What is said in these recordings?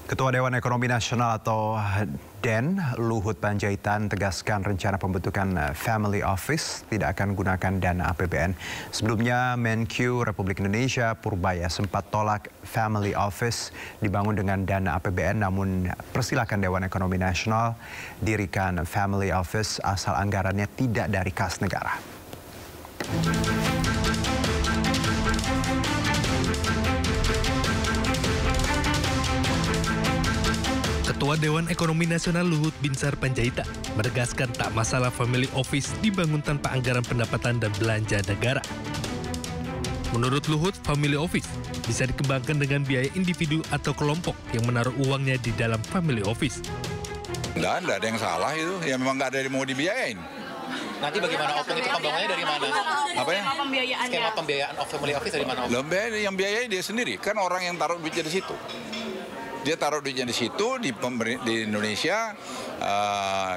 Ketua Dewan Ekonomi Nasional atau DEN, Luhut Panjaitan, tegaskan rencana pembentukan Family Office tidak akan gunakan dana APBN. Sebelumnya, Menq Republik Indonesia Purbaya sempat tolak Family Office dibangun dengan dana APBN, namun persilakan Dewan Ekonomi Nasional dirikan Family Office asal anggarannya tidak dari kas negara. Ketua Dewan Ekonomi Nasional Luhut Binsar Panjaitan menegaskan tak masalah Family Office dibangun tanpa anggaran pendapatan dan belanja negara. Menurut Luhut, Family Office bisa dikembangkan dengan biaya individu atau kelompok yang menaruh uangnya di dalam Family Office. Nggak ada yang salah itu, ya memang nggak ada yang mau dibiayain. Nanti bagaimana opung itu pembangunannya dari mana? Apa ya? Skema pembiayaan of Family Office dari mana? Yang biayai dia sendiri, kan orang yang taruh duitnya di situ. Dia taruh duitnya di situ, di Indonesia,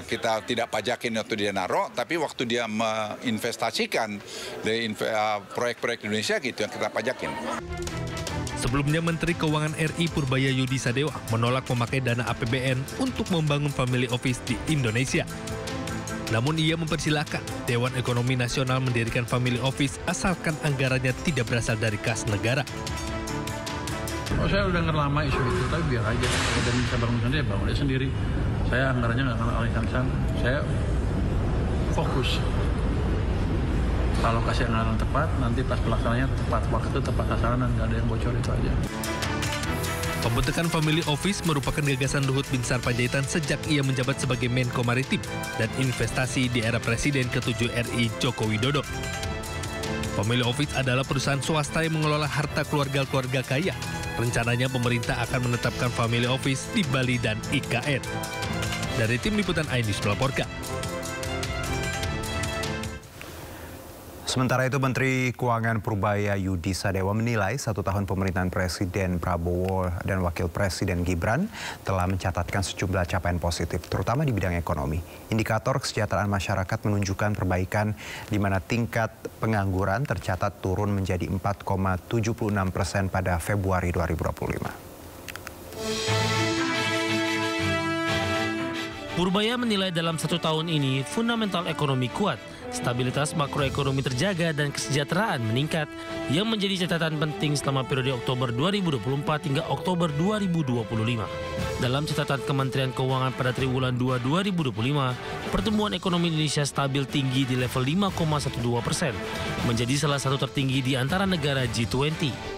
kita tidak pajakin waktu dia naruh, tapi waktu dia menginvestasikan di proyek-proyek Indonesia gitu yang kita pajakin. Sebelumnya Menteri Keuangan RI Purbaya Yudi Sadewa menolak memakai dana APBN untuk membangun Family Office di Indonesia. Namun ia mempersilahkan Dewan Ekonomi Nasional mendirikan Family Office asalkan anggarannya tidak berasal dari kas negara. Oh, saya udah lama isu itu, tapi biar aja. Kalau dia bisa bangun sendiri, bangun dia sendiri. Saya anggarannya nggak akan alihkan sana. Saya fokus. Kalau kasih anggaran tepat, nanti pas pelaksananya tepat waktu, tepat sasaran, dan nggak ada yang bocor, itu aja. Pembentukan Family Office merupakan gagasan Luhut Binsar Panjaitan sejak ia menjabat sebagai Menko Maritim dan Investasi di era Presiden ke-7 RI Joko Widodo. Family Office adalah perusahaan swasta yang mengelola harta keluarga-keluarga kaya. Rencananya pemerintah akan menetapkan Family Office di Bali dan IKN. Dari Tim Liputan iNews melaporkan. Sementara itu, Menteri Keuangan Purbaya Yudi Sadewa menilai 1 tahun pemerintahan Presiden Prabowo dan Wakil Presiden Gibran telah mencatatkan sejumlah capaian positif, terutama di bidang ekonomi. Indikator kesejahteraan masyarakat menunjukkan perbaikan di mana tingkat pengangguran tercatat turun menjadi 4,76% pada Februari 2025. Purbaya menilai dalam 1 tahun ini fundamental ekonomi kuat, stabilitas makroekonomi terjaga dan kesejahteraan meningkat yang menjadi catatan penting selama periode Oktober 2024 hingga Oktober 2025. Dalam catatan Kementerian Keuangan pada triwulan 2 2025, pertumbuhan ekonomi Indonesia stabil tinggi di level 5,12%, menjadi salah satu tertinggi di antara negara G20.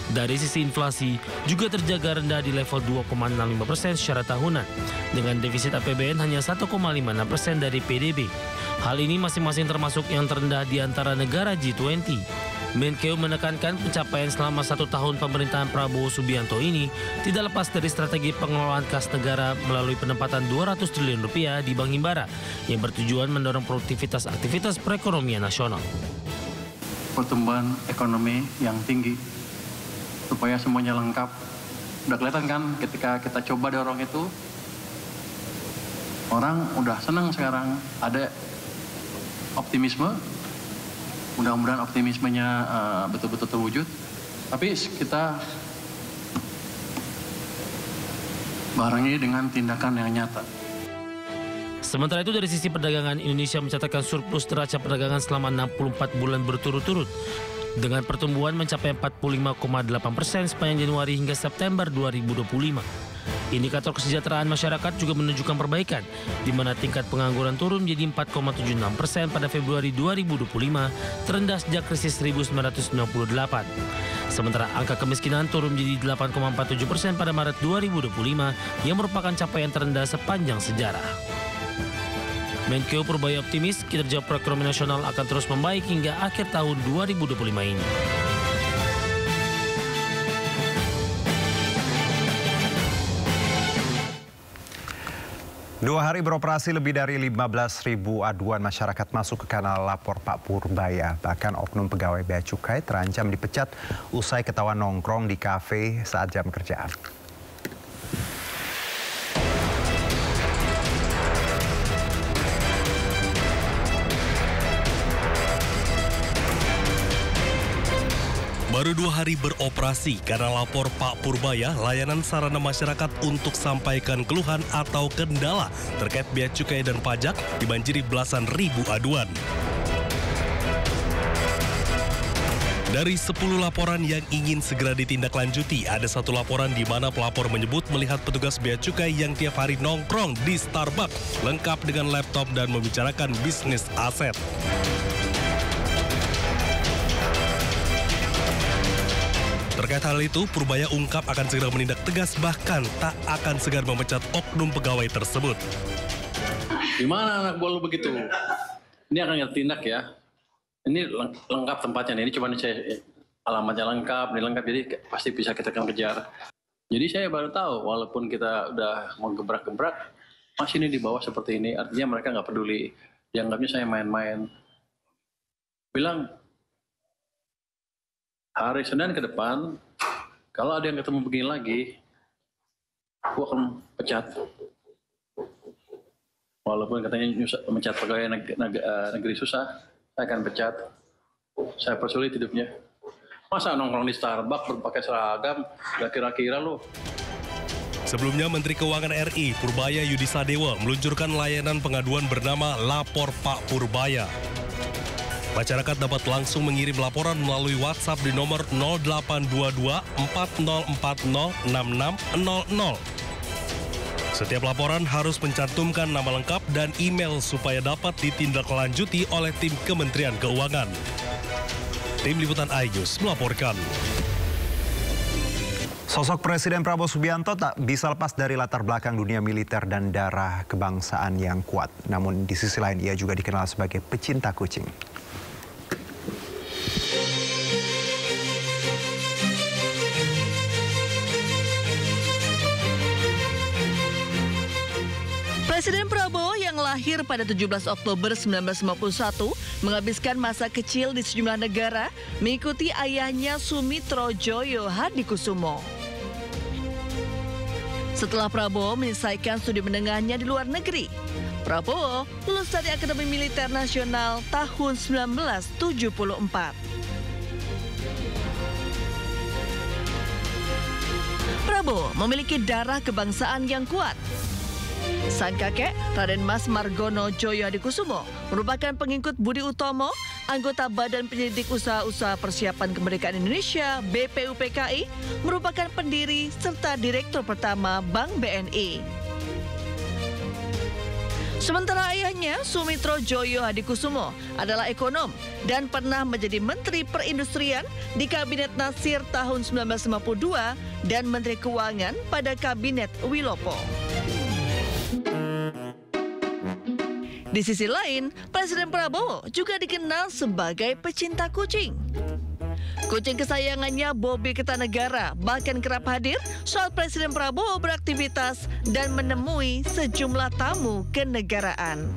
Dari sisi inflasi, juga terjaga rendah di level 2,65% secara tahunan, dengan defisit APBN hanya 1,56% dari PDB. Hal ini masing-masing termasuk yang terendah di antara negara G20. Menkeu menekankan pencapaian selama 1 tahun pemerintahan Prabowo Subianto ini tidak lepas dari strategi pengelolaan kas negara melalui penempatan 200 triliun rupiah di Bank Himbara yang bertujuan mendorong produktivitas aktivitas perekonomian nasional. Pertumbuhan ekonomi yang tinggi, supaya semuanya lengkap. Udah kelihatan kan ketika kita coba dorong itu, orang udah senang sekarang, ada optimisme. Mudah-mudahan optimismenya betul-betul terwujud. Tapi kita barengi dengan tindakan yang nyata. Sementara itu dari sisi perdagangan, Indonesia mencatatkan surplus neraca perdagangan selama 64 bulan berturut-turut, dengan pertumbuhan mencapai 45,8% sepanjang Januari hingga September 2025. Indikator kesejahteraan masyarakat juga menunjukkan perbaikan, di mana tingkat pengangguran turun menjadi 4,76% pada Februari 2025, terendah sejak krisis 1998. Sementara angka kemiskinan turun menjadi 8,47% pada Maret 2025, yang merupakan capaian terendah sepanjang sejarah. Menkeu Purbaya optimis kinerja perekonomian nasional akan terus membaik hingga akhir tahun 2025 ini. Dua hari beroperasi, lebih dari 15.000 aduan masyarakat masuk ke kanal lapor Pak Purbaya. Bahkan oknum pegawai Bea Cukai terancam dipecat usai ketahuan nongkrong di kafe saat jam kerjaan. Baru 2 hari beroperasi karena lapor Pak Purbaya, layanan sarana masyarakat untuk sampaikan keluhan atau kendala terkait bea cukai dan pajak dibanjiri belasan ribu aduan. Dari 10 laporan yang ingin segera ditindaklanjuti, ada 1 laporan di mana pelapor menyebut melihat petugas bea cukai yang tiap hari nongkrong di Starbucks, lengkap dengan laptop dan membicarakan bisnis aset. Terkait hal itu, Purbaya ungkap akan segera menindak tegas, bahkan tak akan segan memecat oknum pegawai tersebut. Gimana anak buah lu begitu? Ini akan kita tindak ya. Ini lengkap tempatnya nih. Ini cuma saya alamatnya lengkap, ini lengkap, jadi pasti bisa kita akan kejar. Jadi saya baru tahu, walaupun kita udah mau gebrak-gebrak, masih ini di bawah seperti ini. Artinya mereka nggak peduli. Dianggapnya saya main-main. Bilang, hari Senin ke depan, kalau ada yang ketemu begini lagi, aku akan pecat. Walaupun katanya mecat pegawai negeri susah, saya akan pecat. Saya persulit hidupnya. Masa nongkrong di Starbucks berpakai seragam, gak kira-kira loh. Sebelumnya, Menteri Keuangan RI Purbaya Yudi Sadewa meluncurkan layanan pengaduan bernama Lapor Pak Purbaya. Masyarakat dapat langsung mengirim laporan melalui WhatsApp di nomor 0822 4040 6600. Setiap laporan harus mencantumkan nama lengkap dan email supaya dapat ditindaklanjuti oleh tim Kementerian Keuangan. Tim Liputan iNews melaporkan. Sosok Presiden Prabowo Subianto tak bisa lepas dari latar belakang dunia militer dan darah kebangsaan yang kuat. Namun di sisi lain ia juga dikenal sebagai pecinta kucing. Presiden Prabowo yang lahir pada 17 Oktober 1951 menghabiskan masa kecil di sejumlah negara mengikuti ayahnya Sumitro Joyo Hadikusumo. Setelah Prabowo menyelesaikan studi menengahnya di luar negeri, Prabowo lulus dari Akademi Militer Nasional tahun 1974. Prabowo memiliki darah kebangsaan yang kuat. Sang kakek, Raden Mas Margono Joyo Hadikusumo, merupakan pengikut Budi Utomo, anggota Badan Penyelidik Usaha-Usaha Persiapan Kemerdekaan Indonesia (BPUPKI), merupakan pendiri serta direktur pertama Bank BNI. Sementara ayahnya, Sumitro Joyo Hadikusumo, adalah ekonom dan pernah menjadi Menteri Perindustrian di Kabinet Natsir tahun 1952 dan Menteri Keuangan pada Kabinet Wilopo. Di sisi lain, Presiden Prabowo juga dikenal sebagai pecinta kucing. Kucing kesayangannya Bobby Kertanegara bahkan kerap hadir saat Presiden Prabowo beraktivitas dan menemui sejumlah tamu kenegaraan.